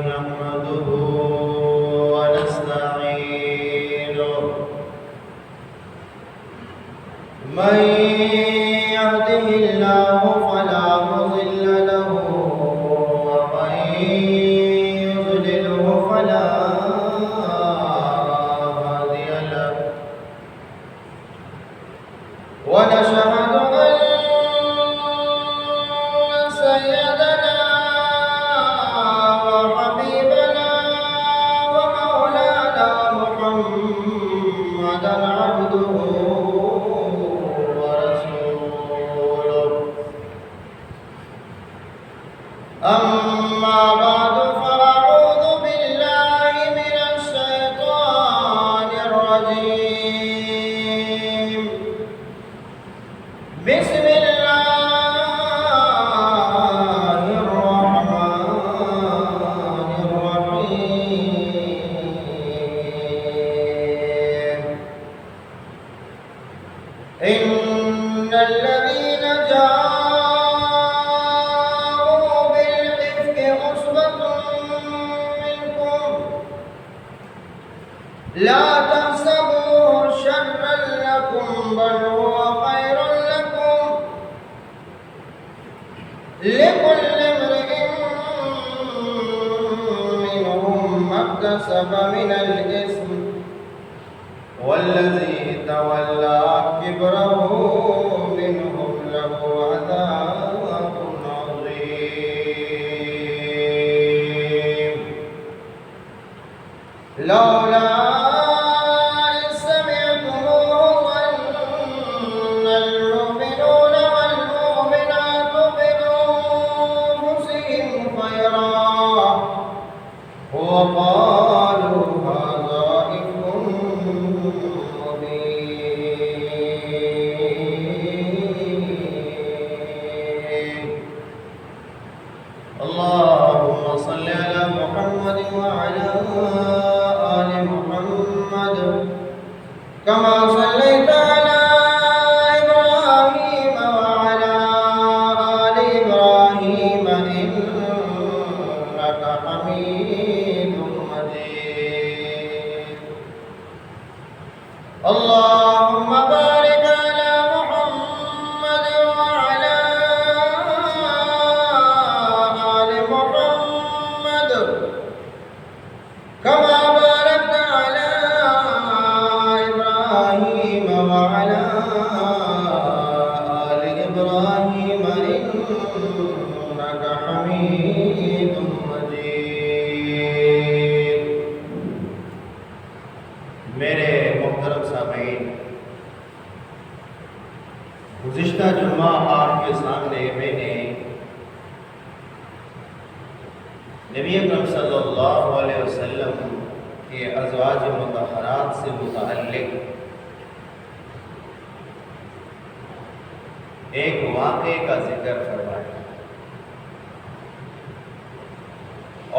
نحمده ونستعينه من يهده الله فلا مضل له ومن يضلله فلا هادي له ونشهد أن سيدنا وحبيبنا ومولانا محمدا عبده ورسوله أما بعد فأعوذ بالله من الشيطان الرجيم بسم الله الرحمن الرحيم إن الذين جاءوا بالإفك عصبة منكم لا تحسبوه شرا لكم بل هو خير لكم لكل امرئ منهم ما اكتسب من الإثم والذي تولى كبره منهم له عذاب عظيم لولا إذ سمعتموه ظن المؤمنون والمؤمنات بأنفسهم خيرا وقالوا هذا إفك مبين اللهم صل على محمد وعلى آل محمد كما صليت على إبراهيم وعلى آل إبراهيم إنك حميد مجيد اللهم بارك على محمد وعلى آل محمد كما باركت على إبراهيم وعلى آل إبراهيم إنك حميد مجيد میرے محترم سامعین، گزشتہ جمعہ آپ کے سامنے میں نے نبی اکرم صلی اللہ علیہ وسلم کے ازواج مطہرات سے متعلق ایک واقعے کا ذکر فرمایا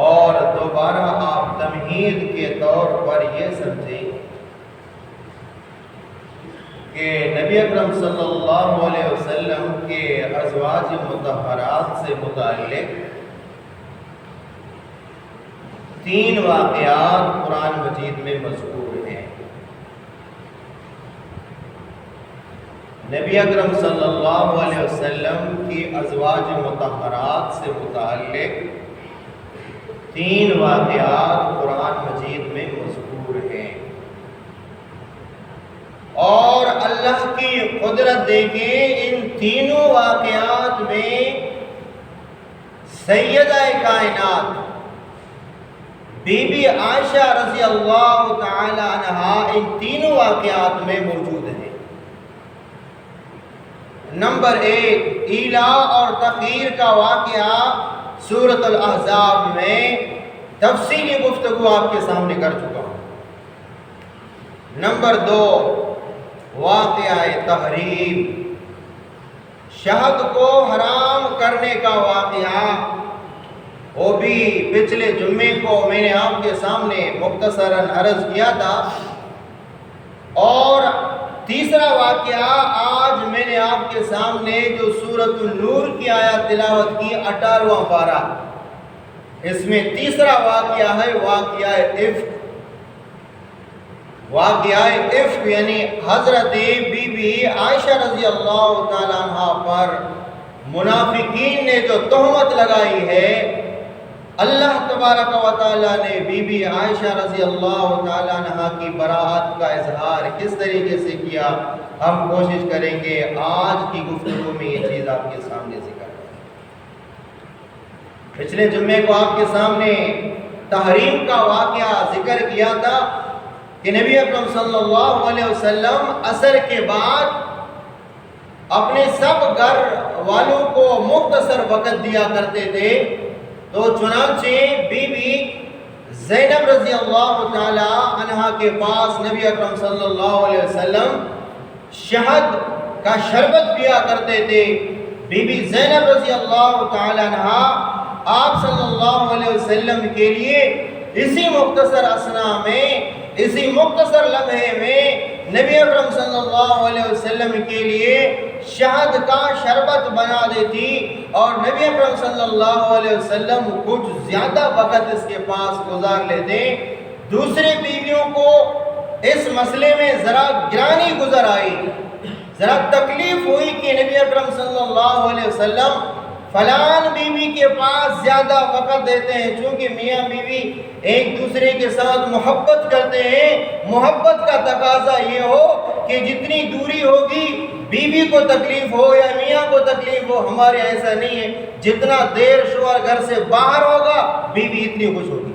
اور دوبارہ آپ تمہید کے طور پر یہ سمجھیں کہ نبی اکرم صلی اللہ علیہ وسلم کے ازواج مطہرات سے متعلق 3 واقعات قرآن مجید میں مذکور ہیں۔ نبی اکرم صلی اللہ علیہ وسلم کی ازواج مطہرات سے متعلق 3 واقعات قرآن مجید میں مذکور ہیں، اور اللہ کی قدرت دیکھیں، ان تینوں واقعات میں سیدہ کائنات بی بی عائشہ رضی اللہ تعالی عنہا ان تینوں واقعات میں موجود ہیں۔ نمبر 1، ایلا اور تخیر کا واقعہ سورۃ الاحزاب میں تفصیلی گفتگو آپ کے سامنے کر چکا ہوں۔ نمبر 2، واقعہ تحریم، شہد کو حرام کرنے کا واقعہ، وہ بھی پچھلے جمعے کو میں نے آپ کے سامنے مختصراً عرض کیا تھا۔ اور تیسرا واقعہ آج میں نے آپ کے سامنے جو سورۃ النور کی آیت تلاوت کی 18واں پارہ، اس میں تیسرا واقعہ ہے واقعہ افک۔ واقعہ افک یعنی حضرت بی بی عائشہ رضی اللہ تعالیٰ عنہ پر منافقین نے جو تہمت لگائی ہے، اللہ تبارک و تعالیٰ نے بی بی عائشہ رضی اللہ تعالیٰ عنہ کی براءت کا اظہار کس طریقے سے کیا، ہم کوشش کریں گے آج کی گفتگو میں یہ چیز آپ کے سامنے ذکر کریں۔ پچھلے جمعے کو آپ کے سامنے تحریم کا واقعہ ذکر کیا تھا کہ نبی اکرم صلی اللہ علیہ وسلم عصر کے بعد اپنے سب گھر والوں کو مختصر وقت دیا کرتے تھے، تو چنانچہ بی بی زینب رضی اللہ تعالی عنہا کے پاس نبی اکرم صلی اللہ علیہ وسلم شہد کا شربت پیا کرتے تھے۔ بی بی زینب رضی اللہ تعالی عنہا آپ صلی اللہ علیہ وسلم کے لیے اسی مختصر اثناء میں، اسی مختصر لمحے میں نبی اکرم صلی اللہ علیہ وسلم کے لیے شہد کا شربت بنا دیتی، اور نبی اکرم صلی اللہ علیہ وسلم کچھ زیادہ وقت اس کے پاس گزار لیتے۔ دوسرے بیویوں کو اس مسئلے میں ذرا گرانی گزر آئی، ذرا تکلیف ہوئی کہ نبی اکرم صلی اللہ علیہ وسلم فلان بیوی کے پاس زیادہ وقت دیتے ہیں، چونکہ میاں بیوی ایک دوسرے کے ساتھ محبت کرتے ہیں۔ محبت کا تقاضا یہ ہو کہ جتنی دوری ہوگی بیوی کو تکلیف ہو یا میاں کو تکلیف ہو، ہمارے ایسا نہیں ہے، جتنا دیر شوہر گھر سے باہر ہوگا بیوی اتنی خوش ہوگی۔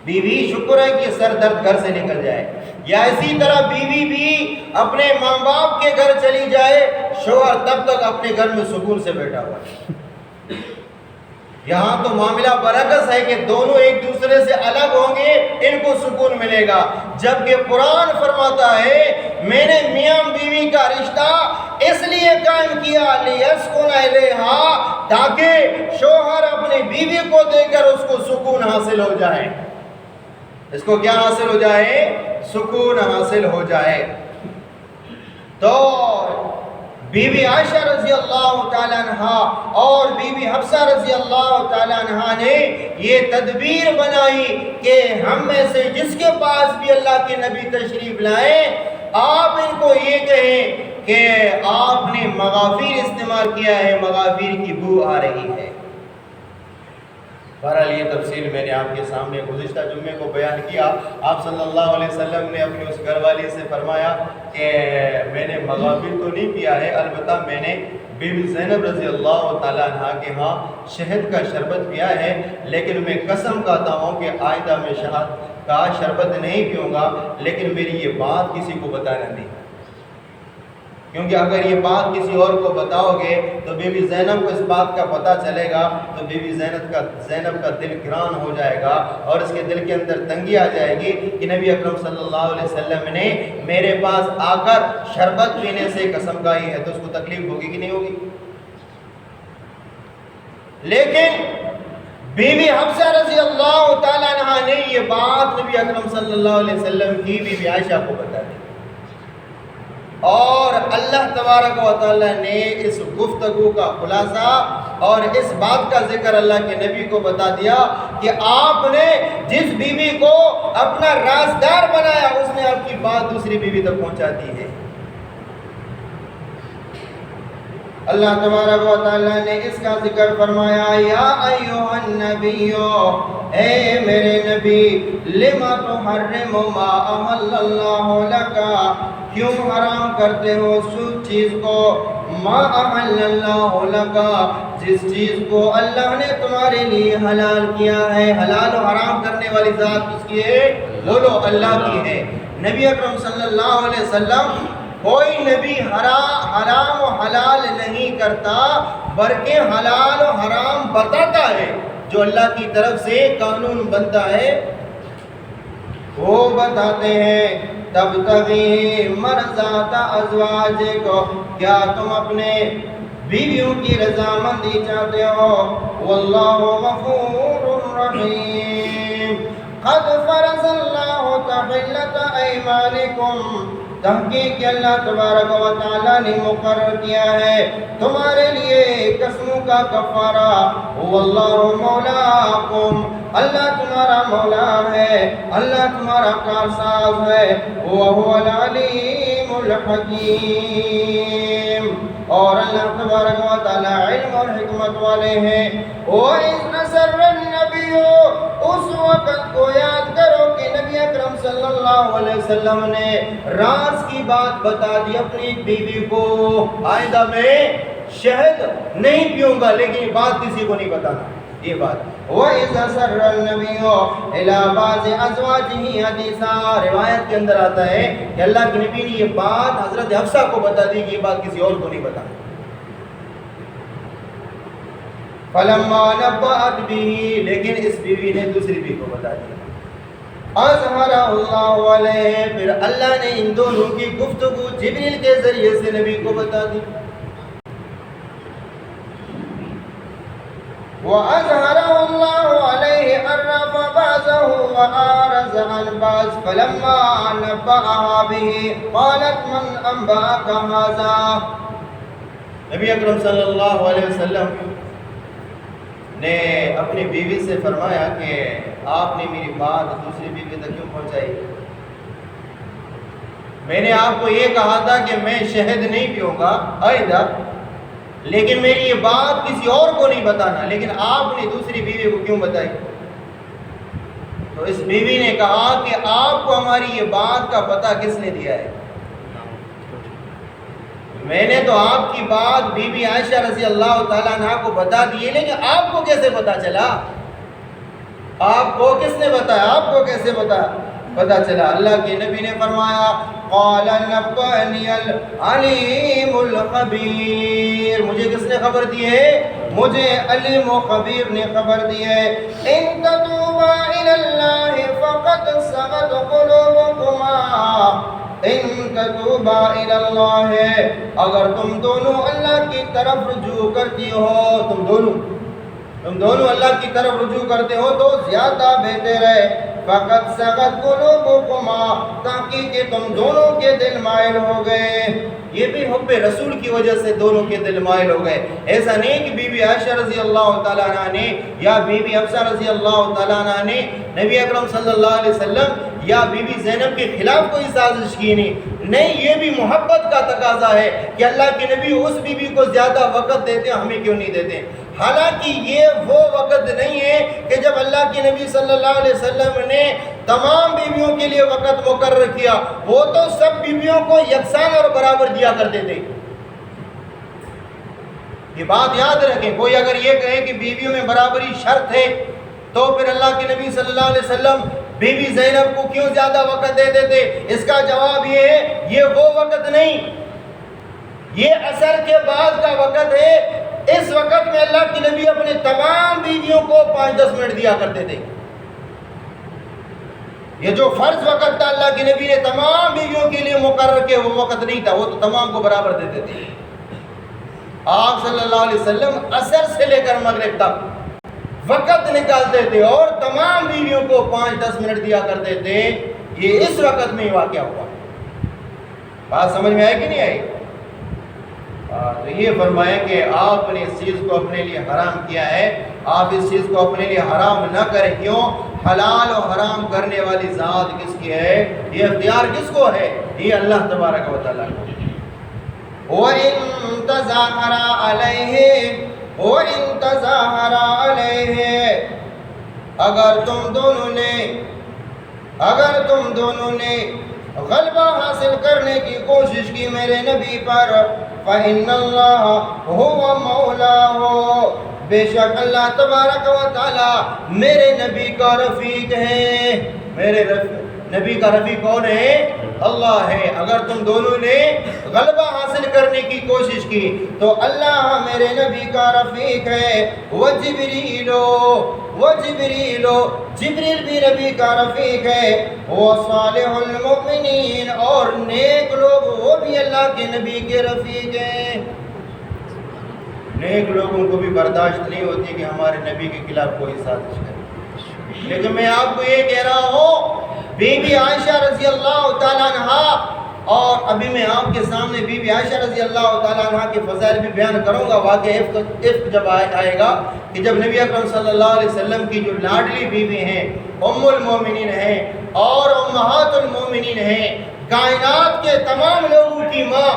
بیوی شکر ہے کہ سر درد گھر سے نکل جائے، یا اسی طرح بیوی بھی اپنے ماں باپ کے گھر چلی جائے، شوہر تب تک اپنے گھر میں سکون سے بیٹھا ہوا ہے۔ یہاں تو معاملہ برعکس ہے کہ دونوں ایک دوسرے سے الگ ہوں گے، ان کو سکون ملے گا، جبکہ قرآن فرماتا ہے میں نے میاں بیوی کا رشتہ اس لیے قائم کیا لیسکن الیہا، تاکہ شوہر اپنی بیوی کو دے کر اس کو سکون حاصل ہو جائے۔ اس کو کیا حاصل ہو جائے؟ سکون حاصل ہو جائے۔ تو بی بی عائشہ رضی اللہ تعالیٰ عنہ اور بی بی حفصہ رضی اللہ تعالیٰ عنہ نے یہ تدبیر بنائی کہ ہم میں سے جس کے پاس بھی اللہ کے نبی تشریف لائیں، آپ ان کو یہ کہیں کہ آپ نے مغافیر استعمال کیا ہے، مغافیر کی بو آ رہی ہے۔ بہرحال یہ تفصیل میں نے آپ کے سامنے گزشتہ جمعے کو بیان کیا۔ آپ صلی اللہ علیہ وسلم نے اپنی اس گھر والی سے فرمایا کہ میں نے مغافر تو نہیں پیا ہے، البتہ میں نے بی بی زینب رضی اللہ تعالیٰ عنہ کے ہاں شہد کا شربت پیا ہے، لیکن میں قسم کھاتا ہوں کہ آئندہ میں شہد کا شربت نہیں پیوں گا، لیکن میری یہ بات کسی کو بتانا نہیں، کیونکہ اگر یہ بات کسی اور کو بتاؤ گے تو بی بی زینب کو اس بات کا پتہ چلے گا تو بی بی زینب کا دل گران ہو جائے گا، اور اس کے دل کے اندر تنگی آ جائے گی کہ نبی اکرم صلی اللہ علیہ وسلم نے میرے پاس آ کر شربت پینے سے قسم کھائی ہے، تو اس کو تکلیف ہوگی کہ نہیں ہوگی؟ لیکن بی بی حفصہ رضی اللہ تعالیٰ عنہ نے یہ بات نبی اکرم صلی اللہ علیہ وسلم کی بی بی عائشہ کو بتا دی، اور اللہ تبارک و تعالیٰ نے اس گفتگو کا خلاصہ اور اس بات کا ذکر اللہ کے نبی کو بتا دیا کہ آپ نے جس بیوی کو اپنا رازدار بنایا اس نے آپ کی بات دوسری بیوی تک پہنچا دی ہے۔ اللہ تبارک و تعالیٰ نے اس کا ذکر فرمایا یا ایھا النبی، اے میرے نبی، لما تحرم ما احل اللہ لک، کیوں حرام کرتے ہو اس چیز کو، ما احل اللہ لک، جس چیز کو اللہ نے تمہارے لیے حلال کیا ہے۔ حلال و حرام کرنے والی ذات کس کی ہے؟ بولو اللہ کی ہے۔ نبی اکرم صلی اللہ علیہ وسلم کوئی نبی حرام و حلال نہیں کرتا، بلکہ حلال و حرام بتاتا ہے۔ جو اللہ کی طرف سے قانون بنتا ہے وہ بتاتے ہیں۔ تبتغی مرضات ازواجک، کیا تم اپنے بیویوں کی رضامندی چاہتے ہو؟ واللہ غفور رحیم۔ قد فرض اللہ تحلۃ ایمانکم، تحقیق اللہ تبارک و تعالیٰ نے مقرر کیا ہے تمہارے لیے قسموں کا کفارہ، واللہ مولاکم، اللہ تمہارا مولا ہے، اللہ تمہارا کارساز ہے، وہو العلیم الحکیم، اور اللہ تبارک و تعالیٰ علم اور حکمت والے ہیں۔ وَإِذْ أَسَرَّ النَّبِيُّ، اس وقت کو یاد کرو کہ نبی اکرم صلی اللہ علیہ وسلم نے راز کی بات بتا دی اپنی بیوی کو، آئندہ میں شہد نہیں پیوں گا، لیکن یہ بات کسی کو نہیں بتانا، یہ بات۔ وَإِذْ أَسَرَّ النَّبِيُّ إِلَى بَعْضِ أَزْوَاجِهِ حدیثا، روایت کے اندر آتا ہے کہ اللہ کے نبی نے یہ بات حضرت حفصہ کو بتا دی کہ یہ بات کسی اور کو نہیں بتانا۔ فَلَمَّا نَبَّأَتْ بِهِ، لیکن اس بیوی نے دوسری بیوی کو بتا دیا۔ اظہرہ اللہ علیہ، پھر اللہ نے ان دونوں کی گفتگو جبریل کے ذریعے سے نبی کو بتا دی۔ وَأَظْهَرَهُ اللَّهُ عَلَيْهِ عَرَّفَ بَعْضَهُ وَأَعْرَضَ عَنْ بَعْضٍ، فَلَمَّا نَبَّأَهَا بِهِ قَالَتْ مَنْ أَنْبَأَكَ هَذَا۔ نبی اکرم صلی اللہ علیہ وسلم نے اپنی بیوی سے فرمایا کہ آپ نے میری بات دوسری بیوی تک کیوں پہنچائی؟ میں نے آپ کو یہ کہا تھا کہ میں شہد نہیں پیوں گا آئندہ، لیکن میری یہ بات کسی اور کو نہیں بتانا، لیکن آپ نے دوسری بیوی کو کیوں بتائی؟ تو اس بیوی نے کہا کہ آپ کو ہماری یہ بات کا پتہ کس نے دیا ہے؟ میں نے تو آپ کی بات بی بی عائشہ رضی اللہ تعالیٰ عنہ کو بتا دی، لیکن آپ کو کیسے پتا چلا؟ آپ کو کس نے بتایا؟ آپ کو کیسے پتا چلا؟ اللہ کے نبی نے فرمایا قال نبأنی العلیم الخبیر، مجھے کس نے خبر دی ہے؟ مجھے علیم و خبیر نے خبر دی ہے۔ ان تتوبا الی اللہ فقد صغت قلوبکما، ان تتوبا الی اللہ، اگر تم دونوں اللہ کی طرف رجوع کرتی ہو، تم دونوں اللہ کی طرف رجوع کرتے ہو تو زیادہ بہتر ہے۔ فقط صغت قلوبکما، تاکہ کہ تم دونوں کے دل مائل ہو گئے، یہ بھی حب رسول کی وجہ سے دونوں کے دل مائل ہو گئے۔ ایسا نہیں کہ بی بی عائشہ رضی اللہ تعالیٰ عنہ نے یا بی بی حفصہ رضی اللہ تعالیٰ عنہ نے نبی اکرم صلی اللہ علیہ وسلم یا بی بی زینب کے خلاف کوئی سازش کی نہیں، یہ بھی محبت کا تقاضا ہے کہ اللہ کے نبی اس بی بی کو زیادہ وقت دیتے ہیں، ہمیں کیوں نہیں دیتے؟ حالانکہ یہ وہ وقت نہیں ہے کہ جب اللہ کے نبی صلی اللہ علیہ وسلم نے تمام بیویوں کے لیے وقت مقرر کیا، وہ تو سب بیویوں کو یکساں اور برابر دیا کرتے تھے۔ یہ بات یاد رکھیں، کوئی اگر یہ کہے کہ بیویوں میں برابری شرط ہے تو پھر اللہ کے نبی صلی اللہ علیہ وسلم بی بی زینب کو کیوں زیادہ وقت دیتے تھے؟ اس کا جواب یہ ہے یہ وہ وقت نہیں، یہ عصر کے بعد کا وقت ہے۔ اس وقت میں اللہ کے نبی اپنے تمام بیویوں کو 5-10 منٹ دیا کرتے تھے۔ یہ جو فرض وقت تھا اللہ کے نبی نے تمام بیویوں کے لیے مقرر کیا، وہ وقت نہیں تھا، وہ تو تمام کو برابر دیتے تھے۔ آپ صلی اللہ علیہ وسلم عصر سے لے کر مغرب تک وقت نکالتے تھے اور تمام بیویوں کو 5-10 منٹ دیا کرتے تھے۔ یہ اس وقت میں واقعہ ہوا۔ بات سمجھ میں آئی کہ نہیں آئی؟ تو یہ فرمایا کہ آپ نے اس چیز کو اپنے لیے حرام کیا ہے، آپ اس چیز کو اپنے لیے حرام نہ کریں۔ کیوں؟ حلال و حرام کرنے والی ذات کس کی ہے؟ یہ اختیار کس کو ہے؟ یہ اللہ تبارک و تعالیٰ کو۔ وَإِن تَظَاهَرَ عَلَيْهِ اگر تم دونوں نے غلبہ حاصل کرنے کی کوشش کی میرے نبی پر، فَإِنَّ اللَّهَ هُوَ مَوْلَاهُ، بے شک اللہ تبارک و تعالی میرے نبی کا رفیق ہے۔ میرے نبی کا رفیق کون ہے؟ اللہ ہے۔ اگر تم دونوں نے غلبہ حاصل کرنے کی کوشش کی تو اللہ میرے نبی کا رفیق ہے۔ وجبریل بھی نبی کا رفیق ہے۔ وصالح المؤمنین، اور نیک لوگ وہ بھی اللہ کے نبی کے رفیق ہیں۔ نیک لوگوں کو بھی برداشت نہیں ہوتی کہ ہمارے نبی کے خلاف کوئی سازش کرے، لیکن میں آپ کو یہ کہہ رہا ہوں بی بی عائشہ رضی اللہ تعالیٰ عنہ اور ابھی میں آپ کے سامنے بی بی عائشہ رضی اللہ تعالیٰ عنہ کے فضائل بھی بیان کروں گا. واقعہ عفق جب آئے گا کہ جب نبی اکرم صلی اللہ علیہ وسلم کی جو لاڈلی بیوی ہیں، ام المومنین ہیں اور امہات المومنین ہیں، کائنات کے تمام لوگوں کی ماں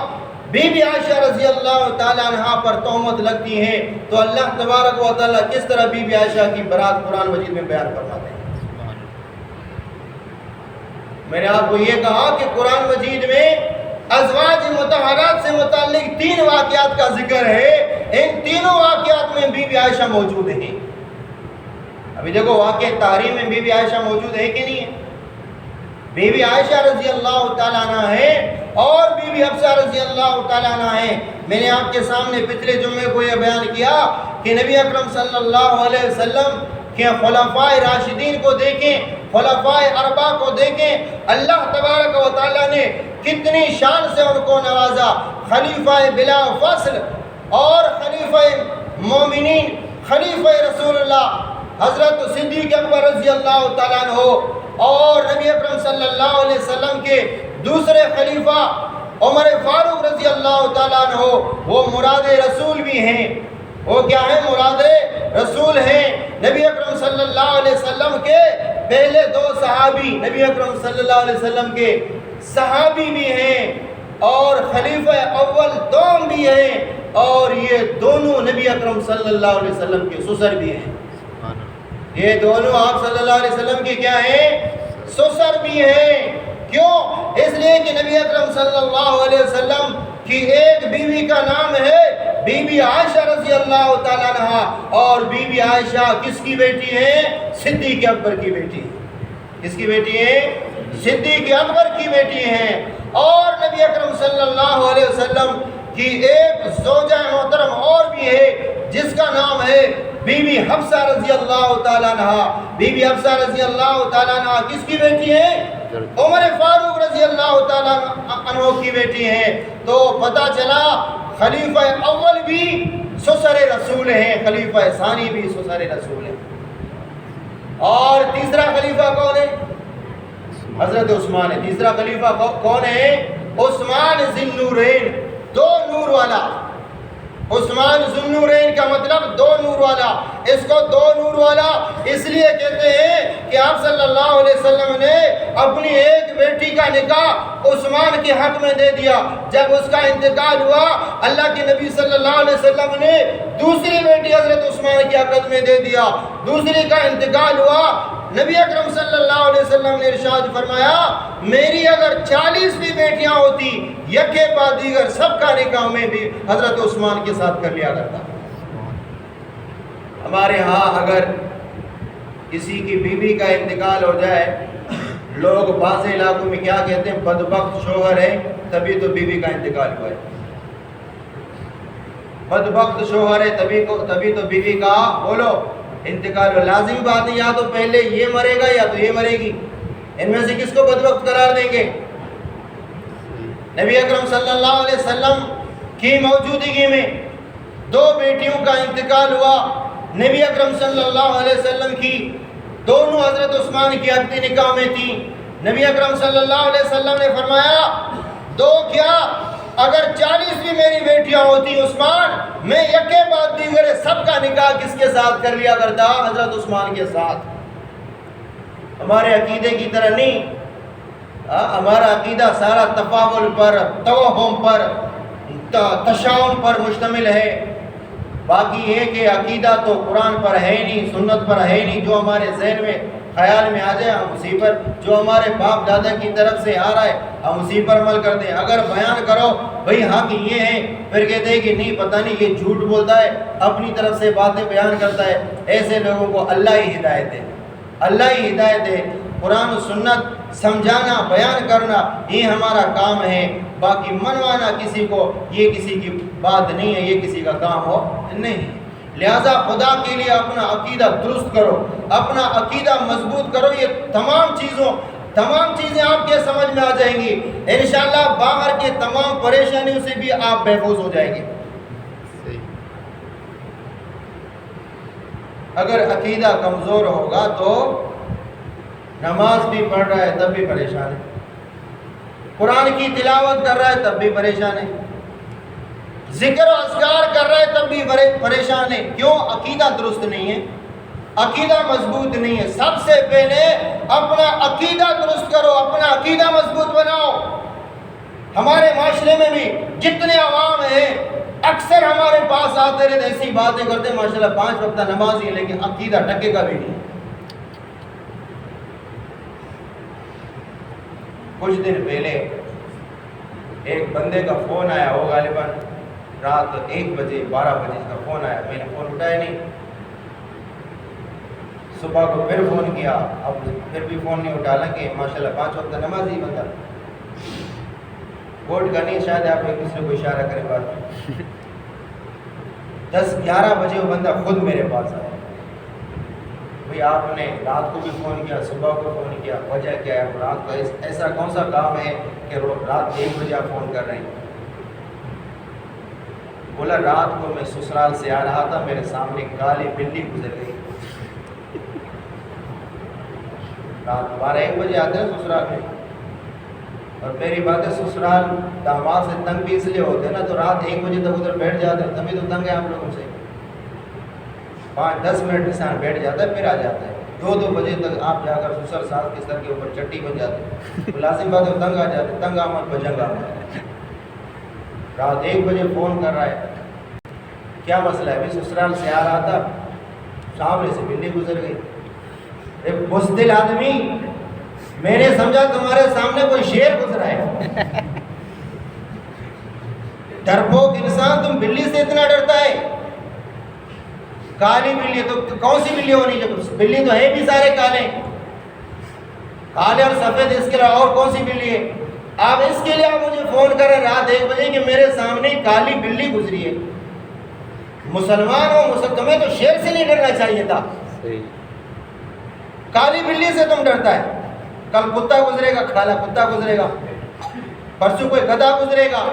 بی بی عائشہ رضی اللہ تعالیٰ عنہ پر تہمت لگتی ہیں، تو اللہ تبارک و تعالیٰ کس طرح بی بی عائشہ کی برات قرآن مجید میں بیان فرماتے ہیں. میں نے آپ کو یہ کہا کہ قرآن مجید میں ازواج مطہرات سے متعلق 3 واقعات کا ذکر ہے. ان تینوں واقعات میں بی بی عائشہ موجود ہیں. ابھی دیکھو واقعہ تحریم میں بی بی عائشہ موجود ہے کہ نہیں ہے؟ بی بی عائشہ رضی اللہ تعالیٰ عنہ ہے اور بی بی حفصہ رضی اللہ تعالیٰ عنہ ہے. میں نے آپ کے سامنے پچھلے جمعے کو یہ بیان کیا کہ نبی اکرم صلی اللہ علیہ وسلم کہ خلفائے راشدین کو دیکھیں، خلفائے اربعہ کو دیکھیں، اللہ تبارک و تعالیٰ نے کتنی شان سے ان کو نوازا. خلیفہ بلا فصل اور خلیفہ مومنین، خلیفہ رسول اللہ حضرت صدیق اکبر رضی اللہ تعالیٰ عنہ اور نبی اکرم صلی اللہ علیہ وسلم کے دوسرے خلیفہ عمر فاروق رضی اللہ تعالیٰ عنہ وہ مراد رسول بھی ہیں. وہ کیا ہیں؟ مراد رسول ہیں. نبی اکرم صلی اللہ علیہ وسلم کے پہلے 2 صحابی نبی اکرم صلی اللہ علیہ وسلم کے صحابی بھی ہیں اور خلیفہ اول دوم بھی ہیں، اور یہ دونوں نبی اکرم صلی اللہ علیہ وسلم کے سسر بھی ہیں. یہ دونوں آپ صلی اللہ علیہ وسلم کے کیا ہیں؟ سسر بھی ہیں. کیوں؟ اس لیے کہ نبی اکرم صلی اللہ علیہ وسلم کی ایک بیوی کا نام ہے بی بی عائشہ رضی اللہ تعالیٰ عنہ، اور بی بی عائشہ کس کی بیٹی ہے؟ صدیق اکبر کی بیٹی. کس کی بیٹی ہے؟ صدیق اکبر کی بیٹی ہیں. اور نبی اکرم صلی اللہ علیہ وسلم کی ایک زوجہ محترم اور بھی ہے جس کا نام ہے بی بی حفصہ رضی اللہ تعالیٰ عنہ. بی بی حفصہ رضی اللہ تعالیٰ عنہ کس کی بیٹی ہے؟ عمر فاروق رضی اللہ تعالیٰ عنہ کی بیٹی ہیں. تو پتہ چلا خلیفہ اول بھی سسر رسول ہیں، خلیفہ ثانی بھی سسر رسول ہیں. اور تیسرا خلیفہ کون ہے؟ حضرت عثمان ہے. تیسرا خلیفہ کون ہے؟ عثمان ذی النورین، 2 نور والا. عثمان ذی النورین کا مطلب 2 نور والا. اس کو 2 نور والا اس لیے کہتے ہیں کہ آپ صلی اللہ علیہ وسلم نے اپنی ایک بیٹی کا نکاح عثمان کے حق میں دے دیا. جب اس کا انتقال ہوا اللہ کے نبی صلی اللہ علیہ وسلم نے دوسری بیٹی حضرت عثمان کی عقد میں دے دیا. دوسری کا انتقال ہوا، نبی اکرم صلی اللہ علیہ وسلم نے ارشاد فرمایا میری اگر 40 بھی بیٹیاں ہوتی یکے بعد دیگر سب کا نکاح میں بھی حضرت عثمان کے ساتھ کر لیا کرتا. ہمارے ہاں اگر کسی کی بیوی کا انتقال ہو جائے، لوگ بعض علاقوں میں کیا کہتے ہیں؟ بدبخت شوہر ہے تبھی تو بیوی کا انتقال ہوا ہے. بدبخت شوہر ہے تبھی تو بیوی کا بولو انتقال ہو. لازم بات ہے یا تو پہلے یہ مرے گا یا تو یہ مرے گی. ان میں سے کس کو بدبخت قرار دیں گے؟ نبی اکرم صلی اللہ علیہ وسلم کی موجودگی میں 2 بیٹیوں کا انتقال ہوا. نبی اکرم صلی اللہ علیہ وسلم کی دونوں حضرت عثمان کی عقد نکاح میں تھی. نبی اکرم صلی اللہ علیہ وسلم نے فرمایا 2 کیا اگر 40 بھی میری بیٹیاں ہوتی عثمان میں یکے بعد دیگر سب کا نکاح کس کے ساتھ کر لیا کرتا؟ حضرت عثمان کے ساتھ. ہمارے عقیدے کی طرح نہیں. ہمارا عقیدہ سارا تفاول پر، توہم پر، تشاؤم پر مشتمل ہے. باقی یہ کہ عقیدہ تو قرآن پر ہے نہیں، سنت پر ہے نہیں. جو ہمارے ذہن میں خیال میں آ جائے ہم اسی پر، جو ہمارے باپ دادا کی طرف سے آ رہا ہے ہم اسی پر عمل کرتے ہیں. اگر بیان کرو بھئی حق یہ ہے، پھر کہتے ہیں کہ نہیں پتہ نہیں یہ جھوٹ بولتا ہے، اپنی طرف سے باتیں بیان کرتا ہے. ایسے لوگوں کو اللہ ہی ہدایت دے، اللہ ہی ہدایت دے. قرآن و سنت سمجھانا، بیان کرنا یہ ہمارا کام ہے. باقی منوانا کسی کو یہ کسی کی بات نہیں ہے، یہ کسی کا کام ہو نہیں. لہذا خدا کے لیے اپنا عقیدہ درست کرو، اپنا عقیدہ مضبوط کرو. یہ تمام چیزیں آپ کے سمجھ میں آ جائیں گی انشاءاللہ. باہر کے تمام پریشانیوں سے بھی آپ محفوظ ہو جائیں گے. اگر عقیدہ کمزور ہوگا تو نماز بھی پڑھ رہا ہے تب بھی پریشان ہے. قرآن کی تلاوت کر رہا ہے تب بھی پریشان ہے، ذکر و اذکار کر رہا ہے تب بھی پریشان ہے. کیوں؟ عقیدہ درست نہیں ہے، عقیدہ مضبوط نہیں ہے. سب سے پہلے اپنا عقیدہ درست کرو، اپنا عقیدہ مضبوط بناؤ. ہمارے معاشرے میں بھی جتنے عوام ہیں اکثر ہمارے پاس آتے رہتے ایسی باتیں کرتے ہیں، ماشاءاللہ 5 وقتہ نمازی ہیں لیکن عقیدہ ٹکے کا بھی نہیں. کچھ دن پہلے ایک بندے کا فون آیا، وہ غالباً رات 1 بجے 12 بجے کا فون آیا. میں نے فون اٹھایا نہیں، صبح کو پھر فون کیا، اب پھر بھی فون نہیں اٹھا. کہ ماشاءاللہ 5 وقت نمازی بندہ، ووٹ کا نہیں، شاید آپ ایک دوسرے کو اشارہ کریں بات. 10-11 بجے وہ بندہ خود میرے پاس آیا. بھئی آپ نے رات کو بھی فون کیا، صبح کو فون کیا، وجہ کیا ہے؟ رات کو ایسا کون سا کام ہے کہ رات 1 بجے آپ فون کر رہے ہیں؟ بولا رات کو میں سسرال سے آ رہا تھا، میرے سامنے کالی بلی گزر گئی. رات 12-1 بجے آتے ہیں سسرال میں، اور میری بات ہے سسرال داماد سے تنگ بھی اس لیے ہوتے ہیں نا، تو رات 1 بجے تک ادھر بیٹھ جاتے ہیں، تبھی تو تنگ ہے آپ لوگوں سے. 5-10 منٹ انسان بیٹھ جاتا ہے پھر آ جاتا ہے. 2 بجے تک آپ جا کر سسر ساس کے سر کے اوپر چٹی بن جاتے ہیں، تو لازم بات ہے تنگ آ جاتے ہیں. تنگ آمد بجنگ آمد. رات 1 بجے فون کر رہا ہے، کیا مسئلہ ہے؟ بھی سسرال سے آ رہا تھا، سامنے سے بلی گزر گئی. ایک بزدل آدمی، میں نے سمجھا تمہارے سامنے کوئی شیر گزرا ہے. ڈرپوک انسان، تم بلی سے اتنا ڈرتا ہے؟ کالی بلی تو کون سی بلی ہونی؟ جب بلی تو ہے بھی سارے کالے، کالے اور سفید، اس کے علاوہ اور کون سی بلی ہے؟ آپ اس کے لیے آپ مجھے فون کریں رات 1 بجے کہ میرے سامنے کالی بلی گزری ہے. مسلمان ہو، تمہیں تو شیر سے نہیں ڈرنا چاہیے تھا، کالی بلی سے تم ڈرتا ہے. کل کتا گزرے گا، کالا کتا گزرے گا، پرسوں کوئی گدھا گزرے گا.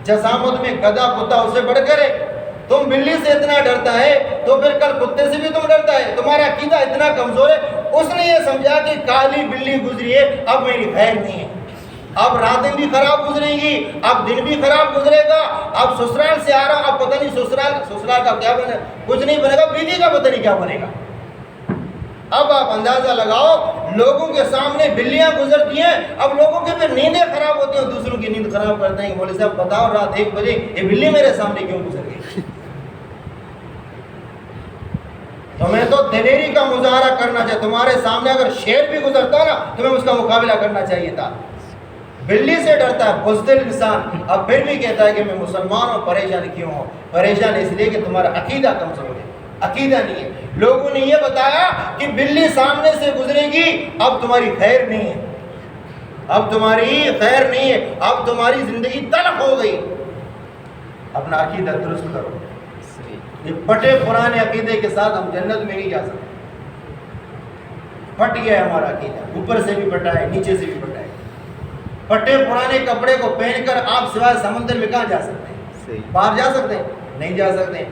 جسامت میں گدھا کتا اسے بڑھ کر ہے. تم بلی سے اتنا ڈرتا ہے تو پھر کل کتے سے بھی تم ڈرتا ہے. تمہارا عقیدہ اتنا کمزور ہے. اس نے یہ سمجھا کہ کالی بلی گزری ہے، اب میری خیر نہیں ہے، اب راتیں بھی خراب گزریں گی، اب دن بھی خراب گزرے گا. اب سسرال سے آ رہا، اب پتہ نہیں سسرال کا کیا بنے، کچھ نہیں بنے گا، بیوی کا پتہ نہیں کیا بنے گا. اب آپ اندازہ لگاؤ، لوگوں کے سامنے بلیاں گزرتی ہیں، اب لوگوں کے پھر نیندیں خراب ہوتی ہیں، دوسروں کی نیند خراب کرتے ہیں. مولوی صاحب بتاؤ رات 1 بجے یہ بلی میرے سامنے کیوں گزر گئی؟ تمہیں تو دلیری کا مظاہرہ کرنا چاہیے. تمہارے سامنے اگر شیر بھی گزرتا نا، تمہیں اس کا مقابلہ کرنا چاہیے تھا. بلی سے ڈرتا ہے بزدل انسان، اب پھر بھی کہتا ہے کہ میں مسلمان ہوں. پریشان کیوں ہوں؟ پریشان اس لیے کہ تمہارا عقیدہ کمزور ہے، عقیدہ نہیں ہے. لوگوں نے یہ بتایا کہ بلی سامنے سے گزرے گی، اب تمہاری خیر نہیں ہے، اب تمہاری خیر نہیں ہے، اب تمہاری زندگی تلخ ہو گئی. اپنا عقیدہ درست کرو. یہ پھٹے پرانے عقیدے کے ساتھ ہم جنت میں نہیں جا سکتے. پھٹ گیا ہے ہمارا عقیدہ، اوپر سے بھی پھٹا ہے، نیچے سے بھی پھٹا ہے. پھٹے پرانے کپڑے کو پہن کر آپ سوائے سمندر میں کہاں جا سکتے ہیں؟ باہر جا سکتے ہیں؟ نہیں جا سکتے،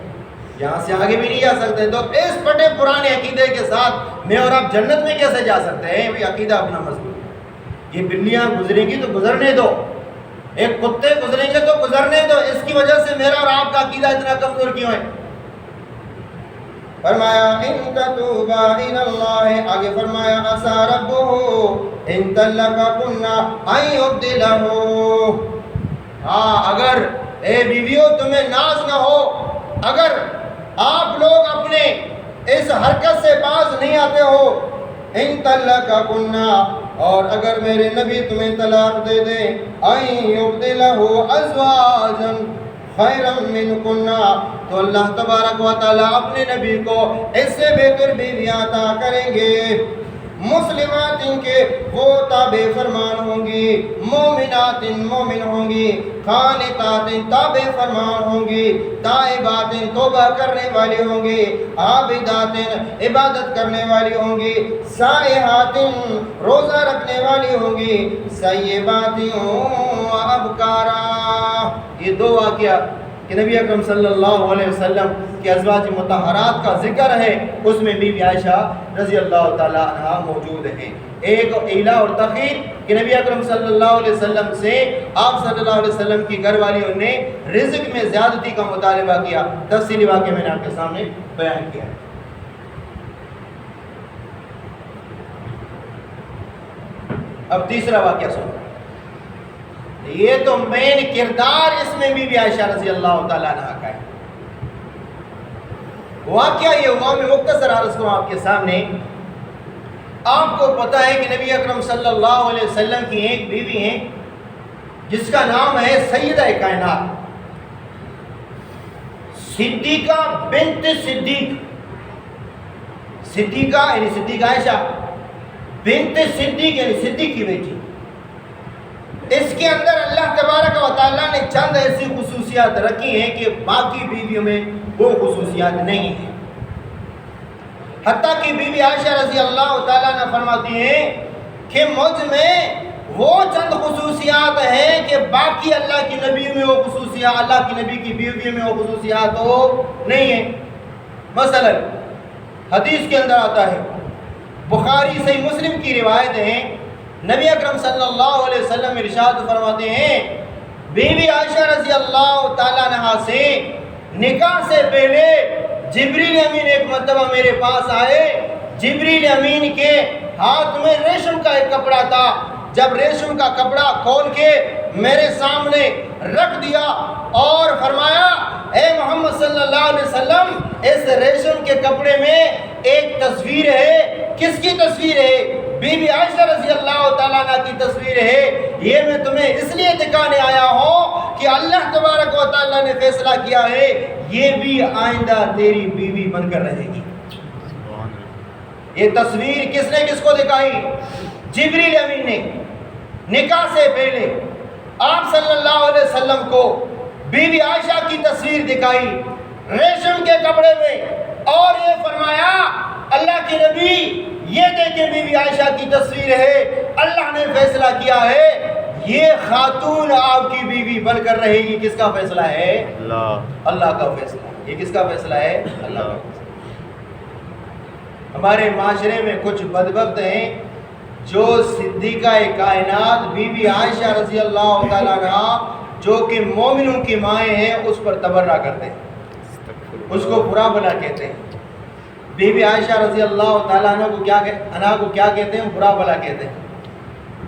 یہاں سے آگے بھی نہیں جا سکتے. تو اس پھٹے پرانے عقیدے کے ساتھ میں اور آپ جنت میں کیسے جا سکتے ہیں؟ بھی عقیدہ اپنا مضبوط ہے. یہ بلیاں گزریں گی تو گزرنے دو، ایک کتے گزریں گے تو گزرنے دو. اس کی وجہ سے میرا اور آپ کا عقیدہ اتنا کمزور کیوں ہے؟ فرمایا ان تتوبا الی اللہ، آگے فرمایا عسى ربہ ان طلقکن ان یبدلہ. اگر اے بیویوں تمہیں ناز نہ ہو، اگر آپ لوگ اپنے اس حرکت سے باز نہیں آتے ہو، ان طلقکن، اور اگر میرے نبی تمہیں طلاق دے دیں، ان یبدلہ ازواجا خیرا منکن، تو اللہ تبارک و تعالیٰ اپنے نبی کو اس سے بہتر بیویاں عطا کریں گے. مسلمات کے وہ تابع فرمان ہوں گی، مومنات مومن ہوں گی، قانتات تابع فرمان ہوں گی، تائبات توبہ کرنے والی ہوں گی، عابدات عبادت کرنے والی ہوں گی، سائحات روزہ رکھنے والی ہوں گی، سیبات و ابکارا. یہ 2 واقعہ کہ نبی اکرم صلی اللہ علیہ وسلم کے ازواج مطہرات کا ذکر ہے، اس میں بی بی عائشہ رضی اللہ تعالیٰ عنہ موجود ہیں۔ ایک اعلیٰ اور تخیر کہ نبی اکرم صلی اللہ علیہ وسلم سے آپ صلی اللہ علیہ وسلم کی گھر والیوں نے رزق میں زیادتی کا مطالبہ کیا، تفصیلی واقعہ میں نے آپ کے سامنے بیان کیا ہے۔ اب تیسرا واقعہ سنو، یہ تو مین کردار اس میں بی بی عائشہ رضی اللہ تعالیٰ عنہ کا ہے۔ واقعہ یہ ہوا، میں مختصر عرض کروں آپ کے سامنے۔ آپ کو پتا ہے کہ نبی اکرم صلی اللہ علیہ وسلم کی ایک بیوی ہے جس کا نام ہے سیدہ کائنات صدیقہ بنت صدیق، صدیقہ یعنی صدیقہ عائشہ بنت صدیق یعنی صدیق کی بیٹی۔ اس کے اندر اللہ تبارک و تعالیٰ نے چند ایسی خصوصیات رکھی ہیں کہ باقی بیویوں میں وہ خصوصیات نہیں ہیں۔ حتیٰ کہ بی بی عائشہ رضی اللہ تعالیٰ نے فرماتی ہیں کہ مجھ میں وہ چند خصوصیات ہیں کہ باقی اللہ کی نبی میں وہ خصوصیات، اللہ کی نبی کی بیویوں میں وہ خصوصیات ہو نہیں ہیں۔ مثلا حدیث کے اندر آتا ہے، بخاری صحیح مسلم کی روایت ہے، نبی اکرم صلی اللہ علیہ وسلم ارشاد فرماتے ہیں بی بی عائشہ رضی اللہ تعالیٰ عنہ سے نکاح سے پہلے جبریل امین ایک مرتبہ میرے پاس آئے۔ جبریل امین کے ہاتھ میں ریشم کا ایک کپڑا تھا، جب ریشم کا کپڑا کھول کے میرے سامنے رکھ دیا اور فرمایا اے محمد صلی اللہ علیہ وسلم، اس ریشم کے کپڑے میں ایک تصویر ہے۔ کس کی تصویر ہے؟ بی بی عائشہ رضی اللہ تعالیٰ عنہ کی تصویر ہے۔ یہ میں تمہیں اس لیے دکھانے آیا ہوں کہ اللہ تبارک و تعالیٰ نے فیصلہ کیا ہے یہ بھی آئندہ تیری بیوی بن کر رہے گی۔ یہ تصویر کس نے کس کو دکھائی؟ جبریل امین نے نکاح سے پہلے آپ صلی اللہ علیہ وسلم کو بی بی عائشہ کی تصویر دکھائی ریشم کے کپڑے میں، اور یہ فرمایا اللہ کے نبی یہ دیکھیں بی بی عائشہ کی تصویر ہے، اللہ نے فیصلہ کیا ہے یہ خاتون آپ کی بیوی بن کر رہے گی۔ کس کا فیصلہ ہے؟ اللہ کا فیصلہ۔ یہ کس کا فیصلہ ہے؟ اللہ کا فیصلہ۔ ہمارے معاشرے میں کچھ بدبخت ہیں جو صدیقہ کائنات بی بی عائشہ رضی اللہ تعالیٰ عنہ جو کہ مومنوں کی مائیں ہیں اس پر تبرہ کرتے ہیں، اس کو برا بلا کہتے ہیں۔ بی بی عائشہ رضی اللہ تعالیٰ عنہ کو کیا کہتے ہیں؟ برا بلا کہتے ہیں۔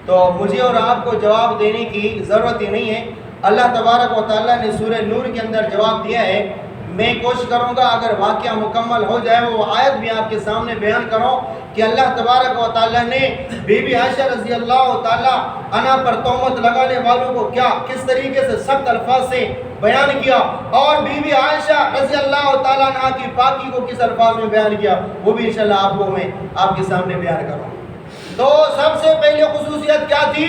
تو مجھے اور آپ کو جواب دینے کی ضرورت ہی نہیں ہے، اللہ تبارک و تعالیٰ نے سورہ نور کے اندر جواب دیا ہے۔ میں کوشش کروں گا اگر واقعہ مکمل ہو جائے وہ آیت بھی آپ کے سامنے بیان کروں کہ اللہ تبارک و تعالیٰ نے بی بی عائشہ رضی اللہ تعالیٰ عنہ پر تہمت لگانے والوں کو کس طریقے سے سخت الفاظ سے بیان کیا، اور بی بی عائشہ رضی اللہ تعالیٰ عنہ کی پاکی کو کس الفاظ میں بیان کیا، وہ بھی انشاءاللہ آپ کو میں آپ کے سامنے بیان کروں۔ تو سب سے پہلے خصوصیت کیا تھی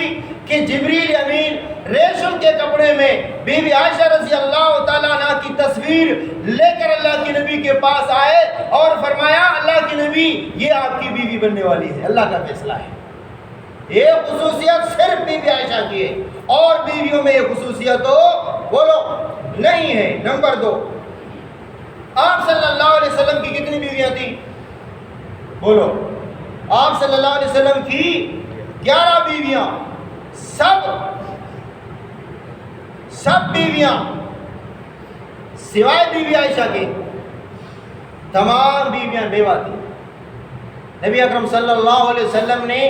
کہ جبریل امین ریشم کے کپڑے میں بی بی عائشہ رضی اللہ تعالیٰ عنہ کی تصویر لے کر اللہ کے نبی کے پاس آئے اور فرمایا اللہ کے نبی یہ آپ کی بیوی بننے والی ہے، اللہ کا فیصلہ ہے۔ یہ خصوصیت صرف بی بی عائشہ کی ہے، اور بیویوں میں یہ خصوصیت تو بولو نہیں ہے۔ نمبر 2، آپ صلی اللہ علیہ وسلم کی کتنی بیویاں تھیں؟ بولو، آپ صلی اللہ علیہ وسلم کی 11 بیویاں، سب بیویاں سوائے بی بی عائشہ کے تمام بیویاں بیوہ تھیں۔ نبی اکرم صلی اللہ علیہ وسلم نے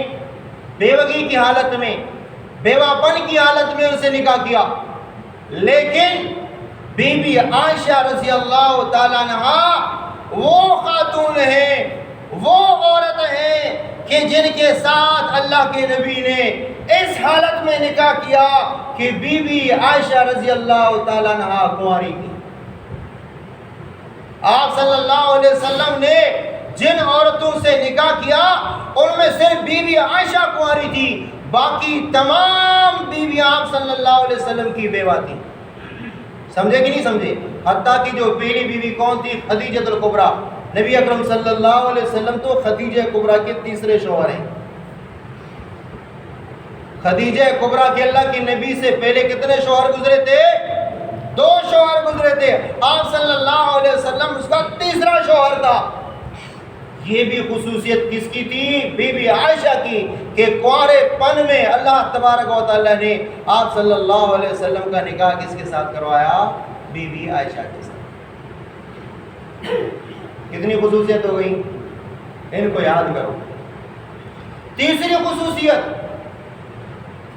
بیوگی کی حالت میں، بیوہ پن کی حالت میں ان سے نکاح کیا، لیکن بی بی عائشہ رضی اللہ تعالیٰ عنہ وہ خاتون ہیں، وہ عورت ہیں کہ جن کے ساتھ اللہ کے نبی نے اس حالت میں نکاح کیا کہ بی بی عائشہ رضی اللہ تعالیٰ عنہ کنواری تھی۔ آپ صلی اللہ علیہ وسلم نے جن عورتوں سے نکاح کیا ان میں صرف بی بی عائشہ کنواری تھی، باقی تمام بیویاں آپ صلی اللہ علیہ وسلم کی بیوہ تھی۔ سمجھے کہ نہیں سمجھے؟ حتیٰ کہ جو پہلی بیوی کون تھی؟ خدیجہ الکبریٰ۔ نبی اکرم صلی اللہ علیہ وسلم تو خدیجہ کبریٰ کے تیسرے شوہر ہیں۔ خدیجہ کبریٰ کے اللہ کے نبی سے پہلے کتنے شوہر گزرے تھے؟ 2 شوہر گزرے تھے، آپ صلی اللہ علیہ وسلم اس کا تیسرا شوہر تھا۔ یہ بھی خصوصیت کس کی تھی؟ بی بی عائشہ کی، کہ کنوارے پن میں اللہ تبارک و تعالیٰ نے آپ صلی اللہ علیہ وسلم کا نکاح کس کے ساتھ کروایا؟ بی بی عائشہ کے ساتھ۔ کتنی خصوصیت ہو گئی؟ ان کو یاد کرو۔ تیسری خصوصیت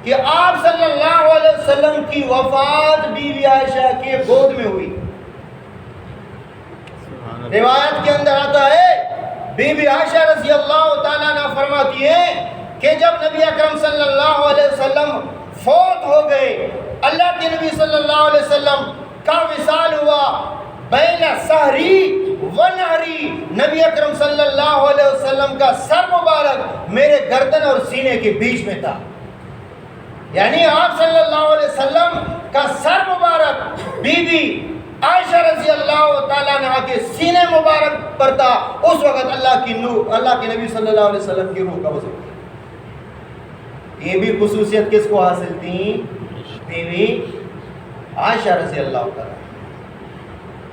کہ آپ صلی اللہ علیہ وسلم کی وفات بی بی عائشہ کے گود میں ہوئی۔ روایت کے اندر آتا ہے بی بی عائشہ رضی اللہ تعالیٰ عنہ فرماتی ہے کہ جب نبی اکرم صلی اللہ علیہ وسلم فوت ہو گئے، اللہ کے نبی صلی اللہ علیہ وسلم کا وصال ہوا، بین سحری و نہری، نبی اکرم صلی اللہ علیہ وسلم کا سر مبارک میرے گردن اور سینے کے بیچ میں تھا۔ یعنی آپ صلی اللہ علیہ وسلم کا سر مبارک بی بی عائشہ رضی اللہ تعالیٰ عنہ کے سینے مبارک پر تھا۔ اس وقت اللہ کے نبی صلی اللہ علیہ وسلم کی روح قبض ہوئی۔ یہ بھی خصوصیت کس کو حاصل تھی؟ بی بی عائشہ رضی اللہ تعالیٰ۔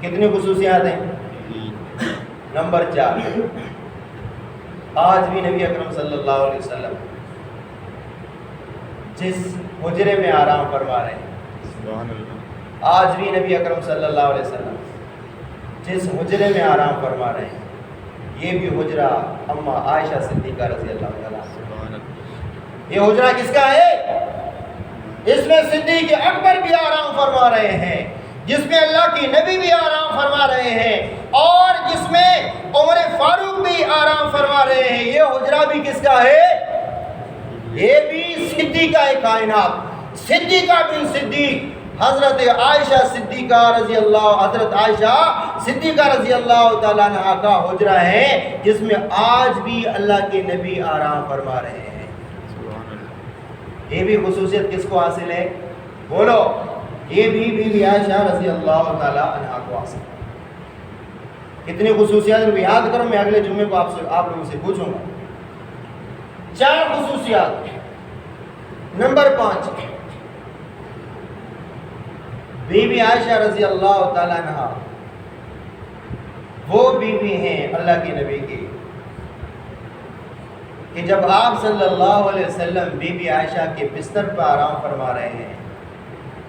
کتنی خصوصیات ہیں؟ نمبر 4، آج بھی نبی اکرم صلی اللہ علیہ وسلم جس حجرے میں آرام فرما رہے ہیں، آج بھی نبی اکرم صلی اللہ علیہ وسلم جس حجرے میں آرام فرما رہے ہیں، یہ بھی حجرہ اماں عائشہ صدیقہ رضی اللہ تعالیٰ۔ یہ حجرہ کس کا ہے؟ اس میں صدیق اکبر بھی آرام فرما رہے ہیں، جس میں اللہ کی نبی بھی آرام فرما رہے ہیں، اور جس میں عمر فاروق بھی آرام فرما رہے ہیں۔ یہ حجرہ بھی کس کا ہے؟ یہ بھی صدیقہ کائنات، صدیقہ بن صدیق حضرت عائشہ صدیقہ رضی اللہ تعالیٰ عنہ کا حجرہ ہے، جس میں آج بھی اللہ کے نبی آرام فرما رہے ہیں۔ یہ بھی خصوصیت کس کو حاصل ہے؟ بولو۔ یہ بھی بی بی عائشہ رضی اللہ تعالیٰ عنہ کو حاصل ہے۔ کتنی خصوصیات یاد کرو، میں اگلے جمعے کو آپ لوگوں سے پوچھوں گا۔ 4 خصوصیات۔ نمبر 5، بی بی عائشہ رضی اللہ تعالیٰ عنہ وہ بیوی ہیں اللہ کے نبی کی کہ جب آپ صلی اللہ علیہ وسلم بی بی عائشہ کے بستر پر آرام فرما رہے ہیں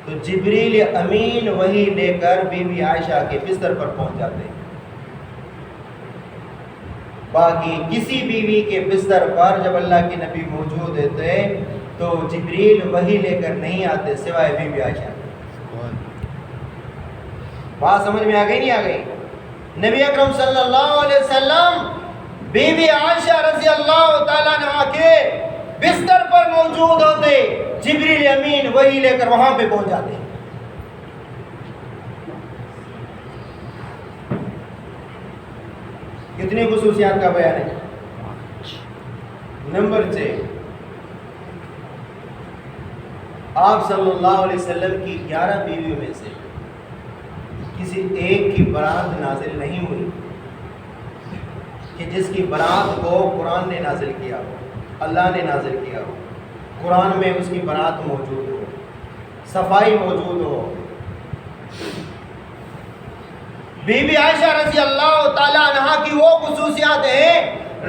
تو جبریل امین وحی لے کر بی بی عائشہ کے بستر پر پہنچ جاتے ہیں۔ باقی کسی بیوی کے بستر پر جب اللہ کے نبی موجود ہوتے تو جبریل وحی لے کر نہیں آتے سوائے بی بی عائشہ۔ بات سمجھ میں آ گئی نہیں آ گئی؟ نبی اکرم صلی اللہ علیہ وسلم بی بی عائشہ رضی اللہ تعالیٰ عنہ کے بستر پر موجود ہوتے، جبریل امین وحی لے کر وہاں پہ پہنچ جاتے۔ کتنی خصوصیات کا بیان ہے؟ نمبر 6، آپ صلی اللہ علیہ وسلم کی 11 بیویوں میں سے کسی ایک کی برات نازل نہیں ہوئی کہ جس کی برات کو قرآن نے نازل کیا ہو، اللہ نے نازل کیا ہو، قرآن میں اس کی برات موجود ہو، صفائی موجود ہو۔ بی بی عائشہ رضی اللہ تعالیٰ عنہ کی وہ خصوصیات ہیں،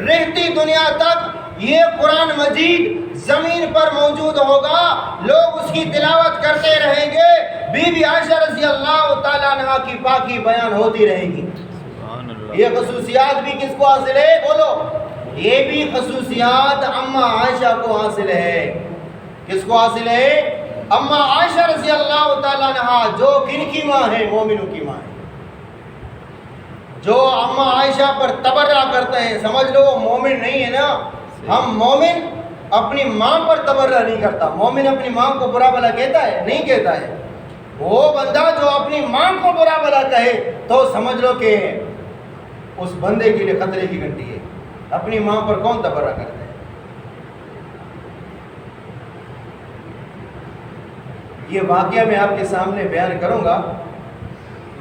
رہتی دنیا تک یہ قرآن مجید زمین پر موجود ہوگا، لوگ اس کی تلاوت کرتے رہیں گے، بی بی عائشہ رضی اللہ تعالیٰ عنہ کی پاکی بیان ہوتی رہے گی۔ یہ خصوصیات بھی کس کو حاصل ہے؟ بولو۔ یہ بھی خصوصیات اماں عائشہ کو حاصل ہے۔ کس کو حاصل ہے؟ اماں عائشہ رضی اللہ تعالیٰ عنہ، جو کن کی ماں ہے؟ مومنوں کی ماں ہے۔ جو اماں عائشہ پر تبرہ کرتے ہیں، سمجھ لو وہ مومن نہیں ہے نا۔ ہم مومن اپنی ماں پر تبرہ نہیں کرتا۔ مومن اپنی ماں کو برا بھلا کہتا ہے؟ نہیں کہتا ہے۔ وہ بندہ جو اپنی ماں کو برا بھلا کہے تو سمجھ لو کہ اس بندے کے لیے خطرے کی گھنٹی ہے۔ اپنی ماں پر کون تبرہ کرتا ہے؟ یہ واقعہ میں آپ کے سامنے بیان کروں گا،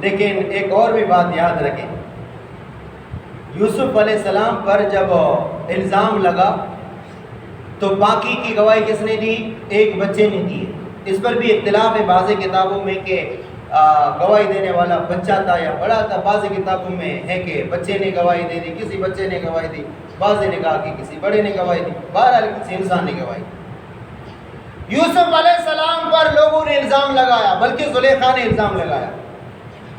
لیکن ایک اور بھی بات یاد رکھیں۔ یوسف علیہ السلام پر جب الزام لگا تو باقی کی گواہی کس نے دی؟ ایک بچے نے دی۔ اس پر بھی اختلاف ہے بعض کتابوں میں کہ گواہی دینے والا بچہ تھا یا بڑا تھا. بعض کتابوں میں ہے کہ بچے نے گواہی دے دی, کسی بچے نے گواہی دی, بعض نے کہا کہ کسی بڑے نے گواہی دی, بہرحال کسی انسان نے گواہی دی. یوسف علیہ السلام پر لوگوں نے الزام لگایا, بلکہ زلیخا نے الزام لگایا,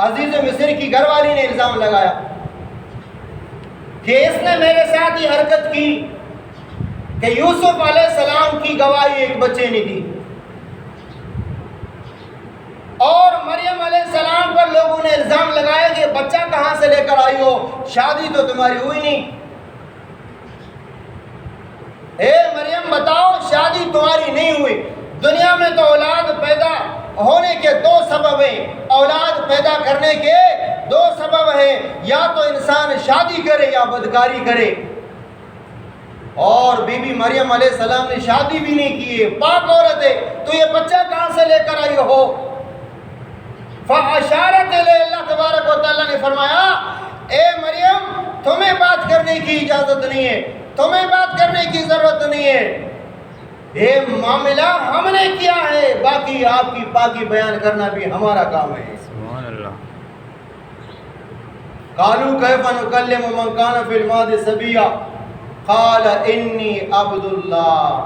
عزیز مصر کی گھر والی نے الزام لگایا کہ اس نے میرے ساتھ یہ حرکت کی کہ یوسف علیہ السلام کی گواہی ایک بچے نے دی. اور مریم علیہ السلام پر لوگوں نے الزام لگایا کہ بچہ کہاں سے لے کر آئی ہو, شادی تو تمہاری ہوئی نہیں. اے مریم بتاؤ, شادی تمہاری نہیں ہوئی. دنیا میں تو اولاد پیدا ہونے کے دو سبب ہیں, اولاد پیدا کرنے کے دو سبب ہیں, یا تو انسان شادی کرے یا بدکاری کرے. اور بی بی مریم علیہ السلام نے شادی بھی نہیں کی ہے, پاک عورت ہے, تو یہ بچہ کہاں سے لے کر آئی ہو؟ فَأَشَارَتْ إِلَيْهِ, اللہ تبارک و تعالیٰ نے فرمایا اے مریم تمہیں بات کرنے کی اجازت نہیں ہے, تمہیں بات کرنے کی ضرورت نہیں ہے, یہ معاملہ ہم نے کیا ہے, باقی آپ کی پاکی بیان کرنا بھی ہمارا کام ہے. سبحان اللہ. قالوا كيف نكلم من كان في المهد صبيا قال انی عبد اللہ.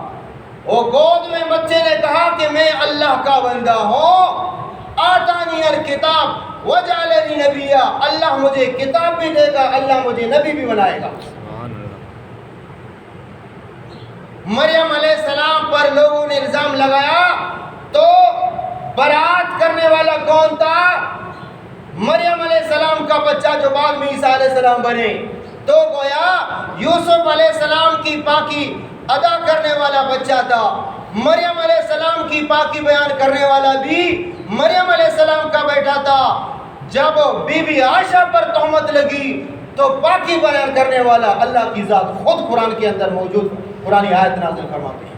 وہ گود میں بچے نے کہا کہ میں اللہ کا بندہ ہوں. آتانی الکتاب وجعلنی نبیا, اللہ مجھے کتاب بھی دے گا, اللہ مجھے نبی بھی بنائے گا. سبحان اللہ. مریم علیہ السلام پر لوگوں نے الزام لگایا تو برات کرنے والا کون تھا؟ مریم علیہ السلام کا بچہ جو بعد میں عیسیٰ علیہ السلام بنے. تو گویا یوسف علیہ السلام کی پاکی ادا کرنے والا بچہ تھا. مریم علیہ السلام کی پاکی بیان کرنے والا بھی مریم علیہ السلام کا بیٹا تھا. جب بی بی عائشہ پر تہمت لگی تو پاکی بیان کرنے والا اللہ کی ذات خود قرآن کے اندر موجود قرآن آیت نازل فرماتے ہیں.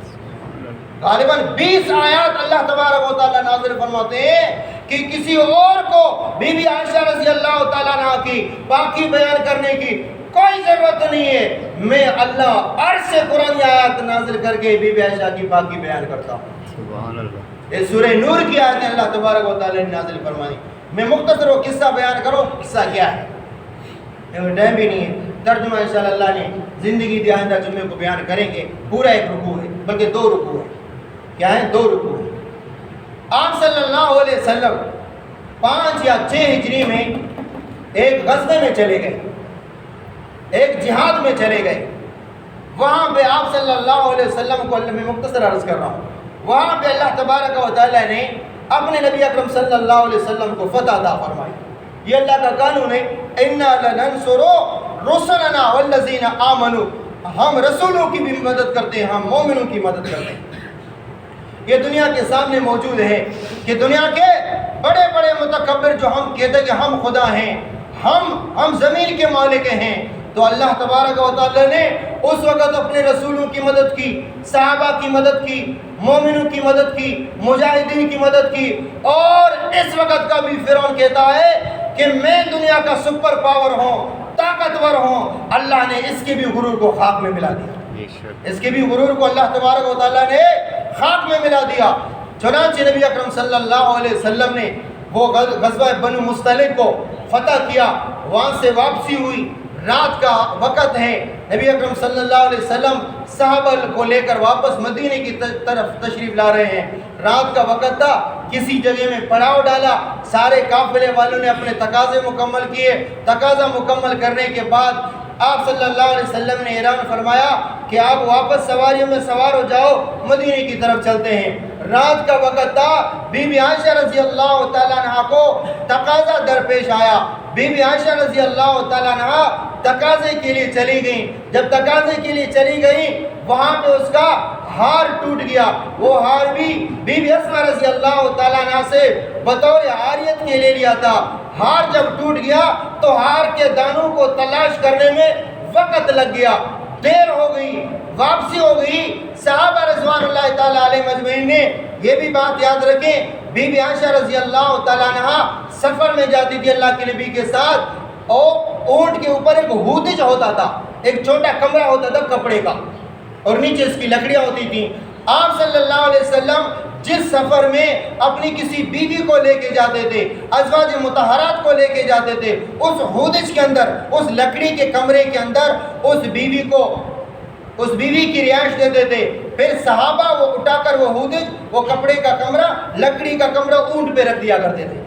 غالباً 20 آیات اللہ تبارک و تعالیٰ نازل فرماتے ہیں کہ کسی اور کو بی بی عائشہ رضی اللہ تعالیٰ عنہ کی پاکی بیان کرنے کی کوئی ضرورت نہیں ہے. میں اللہ عرش سے قرآن آیات نازل کر کے بی بی عائشہ کی پاکی بیان کرتا ہوں. سبحان اللہ. یہ سورہ نور کی آیتیں اللہ تبارک و تعالیٰ نے نازل فرمائی. میں مختصر وہ قصہ بیان کروں, قصہ کیا ہے, ٹائم بھی نہیں ہے. ترجمہ انشاءاللہ اللہ نے زندگی دی آئندہ جمعے کو بیان کریں گے. پورا ایک رکوع ہے, بلکہ 2 رکوع ہیں. کیا ہے؟ 2 رکوع ہیں. آپ صلی اللہ علیہ وسلم 5 یا 6 ہجری میں ایک غزوے میں چلے گئے, ایک جہاد میں چلے گئے. وہاں پہ آپ صلی اللہ علیہ وسلم کو, میں مختصر عرض کر رہا ہوں, وہاں پہ اللہ تبارک و تعالیٰ نے اپنے نبی اکرم صلی اللہ علیہ وسلم کو فتح عطا فرمائی. یہ اللہ کا قانون ہے, اِنَّا لَنَنْصُرُ رُسُلَنَا وَالَّذِينَ آمَنُوا, ہم رسولوں کی بھی مدد کرتے ہیں, ہم مومنوں کی مدد کرتے ہیں. یہ دنیا کے سامنے موجود ہے کہ دنیا کے بڑے بڑے متکبر جو ہم کہتے ہیں کہ ہم خدا ہیں, ہم زمین کے مالک ہیں, تو اللہ تبارک و تعالیٰ نے اس وقت اپنے رسولوں کی مدد کی, صحابہ کی مدد کی, مومنوں کی مدد کی, مجاہدین کی مدد کی. اور اس وقت کا بھی فرعون کہتا ہے کہ میں دنیا کا سپر پاور ہوں, طاقتور ہوں. اللہ نے اس کے بھی غرور کو خاک میں ملا دیا, اس کے بھی غرور کو اللہ تبارک و تعالیٰ نے خاک میں ملا دیا. چنانچہ نبی اکرم صلی اللہ علیہ وسلم نے وہ غزوہ بنو مصطلق کو فتح کیا. وہاں سے واپسی ہوئی, رات کا وقت ہے, نبی اکرم صلی اللہ علیہ وسلم صحابہ کو لے کر واپس مدینے کی طرف تشریف لا رہے ہیں. رات کا وقت تھا, کسی جگہ میں پڑاؤ ڈالا. سارے قافلے والوں نے اپنے تقاضے مکمل کیے. تقاضا مکمل کرنے کے بعد آپ صلی اللہ علیہ وسلم نے اعلان فرمایا کہ آپ واپس سواریوں میں سوار ہو جاؤ, مدینے کی طرف چلتے ہیں. رات کا وقت تھا, بی بی عائشہ رضی اللہ تعالیٰ عنہ کو تقاضا درپیش آیا. بی بی عائشہ رضی اللہ تعالیٰ عنہ تقاضے کے لیے چلی گئیں. جب تقاضے کے لیے چلی گئیں, وہاں پہ اس کا ہار ٹوٹ گیا. وہ ہار بھی بی بی اسماء رضی اللہ تعالیٰ عنہ سے بطور عاریت کے لے لیا تھا. ہار جب ٹوٹ گیا تو ہار کے دانوں کو تلاش کرنے میں وقت لگ گیا, دیر ہو گئی, واپسی ہو گئی. صحابہ رضوان اللہ تعالیٰ علیہ مجمعین نے یہ بھی بات یاد رکھیں, بی بی عائشہ رضی اللہ تعالیٰ عنہ سفر میں جاتی تھی اللہ کے نبی کے ساتھ, اور اونٹ کے اوپر ایک ہودج ہوتا تھا, ایک چھوٹا کمرہ ہوتا تھا کپڑے کا, اور نیچے اس کی لکڑیاں ہوتی تھیں. آپ صلی اللہ علیہ وسلم جس سفر میں اپنی کسی بیوی کو لے کے جاتے تھے، ازواج مطہرات کو لے کے جاتے تھے، اس ہودج کے اندر، اس لکڑی کے کمرے کے اندر اس بیوی کی رہائش دیتے تھے. پھر صحابہ وہ اٹھا کر وہ ہودج، وہ کپڑے کا کمرہ، لکڑی کا کمرہ اونٹ پہ رکھ دیا کرتے تھے.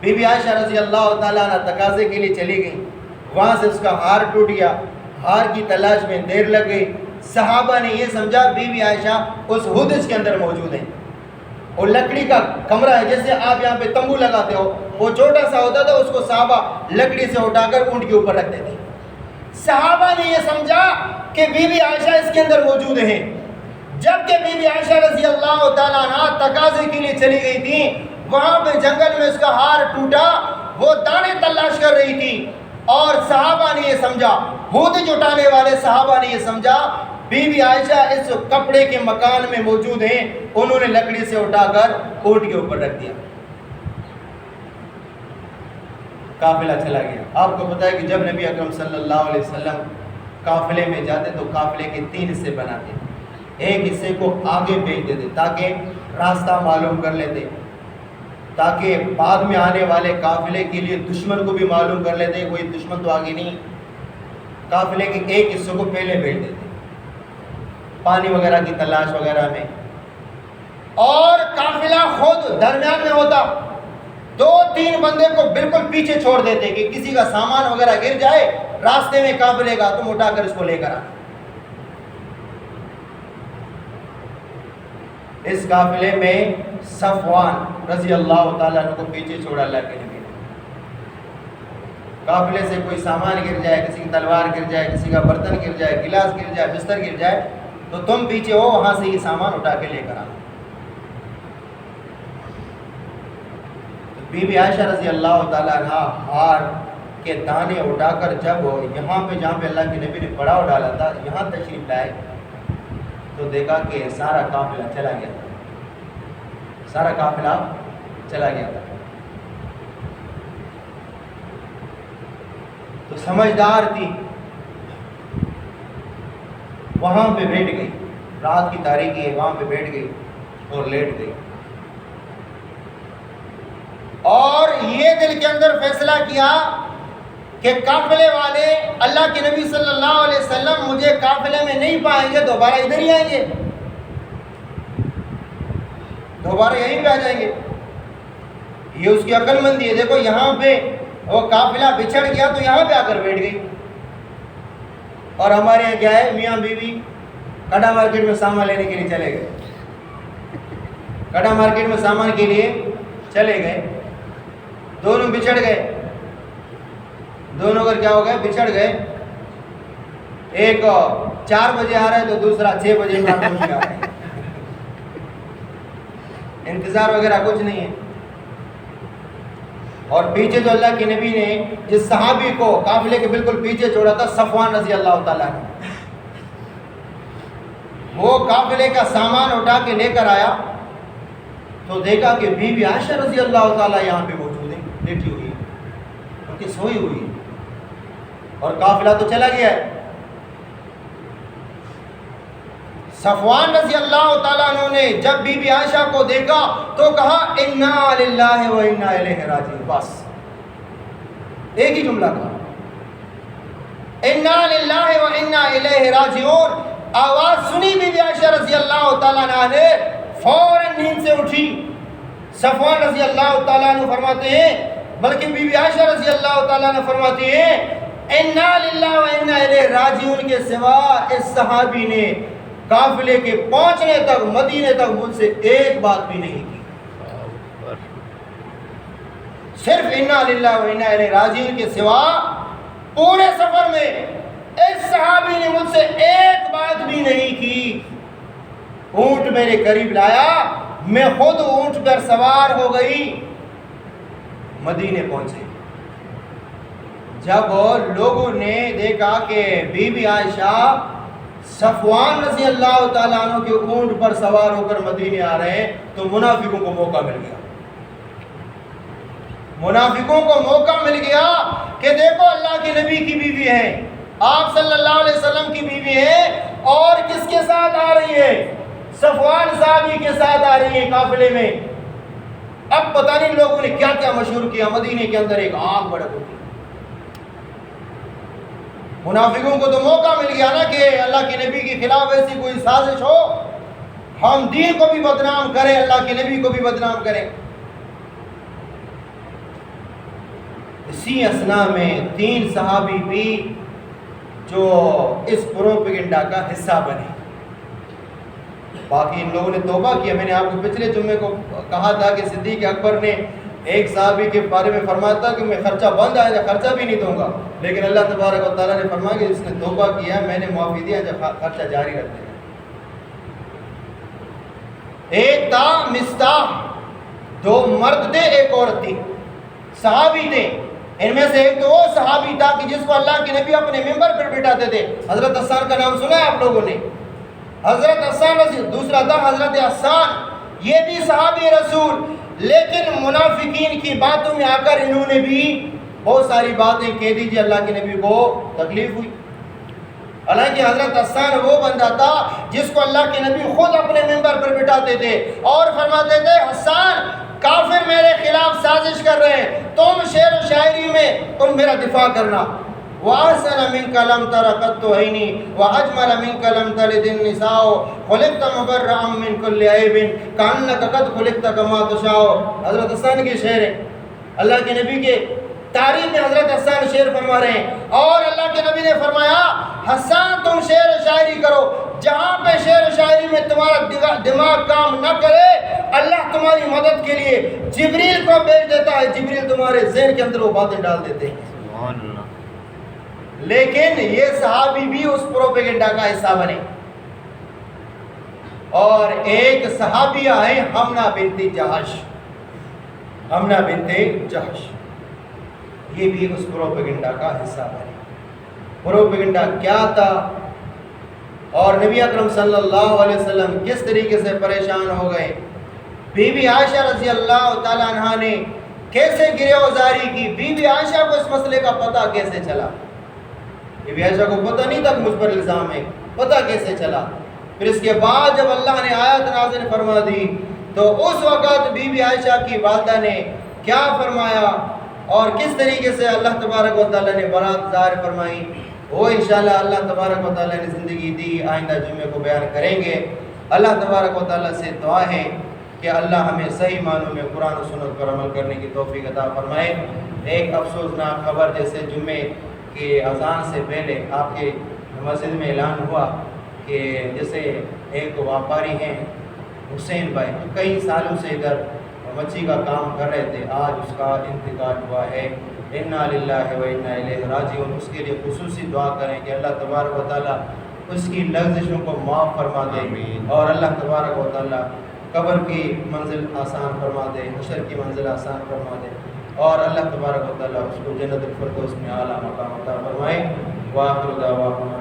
بی بی عائشہ رضی اللہ تعالیٰ عنہ تقاضے کے لیے چلی گئی، وہاں سے اس کا ہار ٹوٹ گیا، ہار کی تلاش میں دیر لگ گئی. صحابہ نے یہ سمجھا بی بی عائشہ اس ہودج کے اندر موجود ہیں. اور لکڑی کا کمرہ ہے، جیسے آپ یہاں پہ تمبو لگاتے ہو، وہ چھوٹا سا ہوتا تھا، اس کو صحابہ لکڑی سے اٹھا کر اونٹ کے اوپر رکھتے تھے. صحابہ نے یہ سمجھا کہ بی بی عائشہ اس کے اندر موجود ہیں. جب کہ بی بی عائشہ رضی اللہ تعالیٰ عنہ تقاضے کے لیے چلی گئی تھی، وہاں پہ جنگل میں اس کا ہار ٹوٹا، وہ دانے تلاش کر رہی تھی. اور صحابہ نے یہ سمجھا، ہودج اٹھانے والے صحابہ نے یہ سمجھا بی بی عائشہ اس کپڑے کے مکان میں موجود ہیں. انہوں نے لکڑی سے اٹھا کر اونٹ کے اوپر رکھ دیا. قافلہ چلا گیا. آپ کو پتا ہے کہ جب نبی اکرم صلی اللہ علیہ وسلم قافلے میں جاتے تو قافلے کے 3 حصے بناتے. ایک حصے کو آگے بھیج دیتے تاکہ راستہ معلوم کر لیتے، تاکہ بعد میں آنے والے قافلے کے لیے دشمن کو بھی معلوم کر لیتے کوئی دشمن تو آگے نہیں. قافلے کے ایک حصے کو پہلے بھیج دیتے پانی وغیرہ کی تلاش وغیرہ میں، اور قافلہ خود درمیان میں ہوتا. 2-3 بندے کو بالکل پیچھے چھوڑ دیتے کہ کسی کا سامان وغیرہ گر جائے راستے میں قافلے کا، تم اٹھا کر اس کو لے کر آ. اس قافلے میں صفوان رضی اللہ تعالیٰ عنہ کو پیچھے چھوڑا اللہ کے نبی نے. قافلے سے کوئی سامان گر جائے، کسی کی تلوار گر جائے، کسی کا برتن گر جائے، گلاس گر جائے، بستر گر جائے، تو تم پیچھے ہو، وہاں سے یہ سامان اٹھا کے لے کر آنا. بی بی عائشہ رضی اللہ تعالیٰ عنہ ہار کے دانے اٹھا کر جب یہاں پہ جہاں پہ اللہ کے نبی نے پڑاؤ ڈالا تھا یہاں تشریف لائے تو دیکھا کہ سارا قافلہ چلا گیا تھا. سارا قافلہ چلا گیا تھا. تو سمجھدار تھی، وہاں پہ بیٹھ گئی. رات کی تاریکی ہے، وہاں پہ بیٹھ گئی اور لیٹ گئی. اور یہ دل کے اندر فیصلہ کیا کہ قافلے والے اللہ کے نبی صلی اللہ علیہ وسلم مجھے قافلے میں نہیں پائیں گے، دوبارہ ادھر ہی آئیں گے، دوبارہ یہیں پہ آ جائیں گے. یہ اس کی عقل مندی ہے. دیکھو یہاں پہ وہ قافلہ بچھڑ گیا تو یہاں پہ آ کر بیٹھ گئی. اور ہمارے یہاں کیا ہے، میاں بیوی کڑا مارکیٹ میں سامان لینے کے لیے چلے گئے، کڑا مارکیٹ میں سامان کے لیے چلے گئے، دونوں بچھڑ گئے. دونوں کا کیا ہو گئے، بچھڑ گئے. ایک 4 بجے آ رہا ہے تو دوسرا 6 بجے آ رہا ہے. انتظار وغیرہ کچھ نہیں ہے. اور پیچھے جو اللہ کے نبی نے جس صحابی کو قافلے کے بالکل پیچھے چھوڑا تھا، صفوان رضی اللہ تعالیٰ عنہ، وہ قافلے کا سامان اٹھا کے لے کر آیا تو دیکھا کہ بی بی عائشہ رضی اللہ تعالیٰ یہاں پہ موجود ہیں، لیٹی ہوئی ہے، ان کی سوئی ہوئی ہے، اور قافلہ تو چلا گیا ہے. صفوان رضی اللہ تعالیٰ عنہ نے جب بی بی عائشہ کو دیکھا تو کہا انا للہ و انا الیہ راجعون. بس ایک ہی جملہ کہا، انا للہ و انا الیہ راجعون. آواز سنی بی بی عائشہ رضی اللہ تعالیٰ عنہ نے، فوراً نیند سے اٹھی. صفوان رضی اللہ تعالیٰ عنہ فرماتے ہیں، بلکہ بی بی عائشہ رضی اللہ تعالیٰ عنہ فرماتی ہیں انا للہ و انا الیہ راجعون کے سوا اس صحابی نے قافلے کے پہنچنے تک، مدینے تک مجھ سے ایک بات بھی نہیں کی. صرف انا للہ و انا الیہ راجعون کے سوا پورے سفر میں اس صحابی نے مجھ سے ایک بات بھی نہیں کی. اونٹ میرے قریب لایا، میں خود اونٹ پر سوار ہو گئی، مدینے پہنچے. جب لوگوں نے دیکھا کہ بی بی عائشہ صفوان رضی اللہ تعالیٰ عنہ کے اونٹ پر سوار ہو کر مدینے آ رہے ہیں تو منافقوں کو موقع مل گیا. منافقوں کو موقع مل گیا کہ دیکھو اللہ کے نبی کی بیوی ہے، آپ صلی اللہ علیہ وسلم کی بیوی ہے، اور کس کے ساتھ آ رہی ہے؟ صفوان صحابی کے ساتھ آ رہی ہیں قافلے میں. اب پتہ نہیں لوگوں نے کیا کیا مشہور کیا. مدینے کے اندر ایک آگ بھڑک اٹھی. منافقوں کو تو موقع مل گیا نا کہ اللہ کے نبی کے خلاف ایسی کوئی سازش ہو, ہم دین کو بھی بدنام کریں, اللہ کے نبی کو بھی بدنام کریں. اسی اثناء میں 3 صحابی بھی جو اس پروپیگنڈا کا حصہ بنے. باقی ان لوگوں نے توبہ کیا. میں نے آپ کو پچھلے جمعے کو کہا تھا کہ صدیق اکبر نے ایک صحابی کے بارے میں فرمایا تھا کہ میں خرچہ بند آئے گا, خرچہ بھی نہیں دوں گا, لیکن اللہ تبارک و تعالیٰ نے فرمایا کہ اس نے توبہ کیا, میں نے معافی دیا, جب خرچہ جاری رکھ دیا. ایک تھا مستاح, 2 مرد تھے, ایک عورت تھی, صحابی تھے. ان میں سے ایک تو وہ صحابی تھا کہ جس کو اللہ کے نبی اپنے ممبر پر بٹھاتے تھے. حضرت حسان کا نام سنا ہے آپ لوگوں نے؟ حضرت حسان رضی. دوسرا تھا حضرت حسان, یہ بھی صحابی رسول, لیکن منافقین کی باتوں میں آ کر انہوں نے بھی بہت ساری باتیں کہہ دی. اللہ کے نبی کو تکلیف ہوئی. حالانکہ حضرت حسان وہ بندہ تھا جس کو اللہ کے نبی خود اپنے ممبر پر بٹھاتے تھے اور فرماتے تھے, حسان کافر میرے خلاف سازش کر رہے ہیں, تم شعر و شاعری میں تم میرا دفاع کرنا. وَأَحْسَنَ مِنْكَ لَمْ تَرَ قَطُّ عَيْنِي وَأَجْمَلَ مِنْكَ لَمْ تَلِدِ النِّسَاءُ خُلِقْتَ مُبَرَّأً مِنْ كُلِّ عَيْبٍ كَأَنَّكَ قَدْ خُلِقْتَ كَمَا تَشَاءُ. حضرت حسان کے شعر ہیں. اللہ کے نبی کے تعریف میں حضرت حسان شعر فرما رہے ہیں, اور اللہ کے نبی نے فرمایا, حسان تم شعر و شاعری کرو, جہاں پہ شعر و شاعری میں تمہارا دماغ کام نہ کرے, اللہ تمہاری مدد کے لیے جبریل کو بھیج دیتا ہے, جبریل تمہارے ذہن کے اندر وہ باتیں ڈال دیتے ہیں. لیکن یہ صحابی بھی اس پروپیگنڈا کا حصہ بنے. اور ایک صحابیہ ہے حمنہ بنت جہش. حمنہ بنت جہش یہ بھی اس پروپیگنڈا کا حصہ بنے. پروپیگنڈا کیا تھا اور نبی اکرم صلی اللہ علیہ وسلم کس طریقے سے پریشان ہو گئے, بی بی عائشہ رضی اللہ تعالیٰ عنہ نے کیسے گریوزاری کی, بی بی عائشہ کو اس مسئلے کا پتہ کیسے چلا. بی بی عائشہ کو پتہ نہیں تھا کہ مجھ پر الزام ہے, پتہ کیسے چلا. پھر اس کے بعد جب اللہ نے آیت نازل فرما دی تو اس وقت بی بی عائشہ کی والدہ نے کیا فرمایا اور کس طریقے سے اللہ تبارک و تعالیٰ نے برات ظاہر فرمائی, وہ انشاءاللہ اللہ تبارک و تعالیٰ نے زندگی دی, آئندہ جمعے کو بیان کریں گے. اللہ تبارک و تعالیٰ سے دعا ہے کہ اللہ ہمیں صحیح معنوں میں قرآن و سنت پر عمل کرنے کی توفیق عطا فرمائے. ایک افسوسناک خبر, جیسے جمعے کی اذان سے پہلے آپ کے مسجد میں اعلان ہوا کہ جیسے ایک واپاری ہیں حسین بھائی, کئی سالوں سے ادھر مچھی کا کام کر رہے تھے, آج اس کا انتقال ہوا ہے. انا للہ و انا الیہ راجعون. اس کے لیے خصوصی دعا کریں کہ اللہ تبارک و تعالیٰ اس کی لغزشوں کو معاف فرما دے, اور اللہ تبارک و تعالیٰ قبر کی منزل آسان فرما دے, حشر کی منزل آسان فرما دے, اور اللہ تبارک و تعالیٰ اس کو جنت الفردوس میں اعلیٰ مقام عطا فرمائے. وآخر دعوانا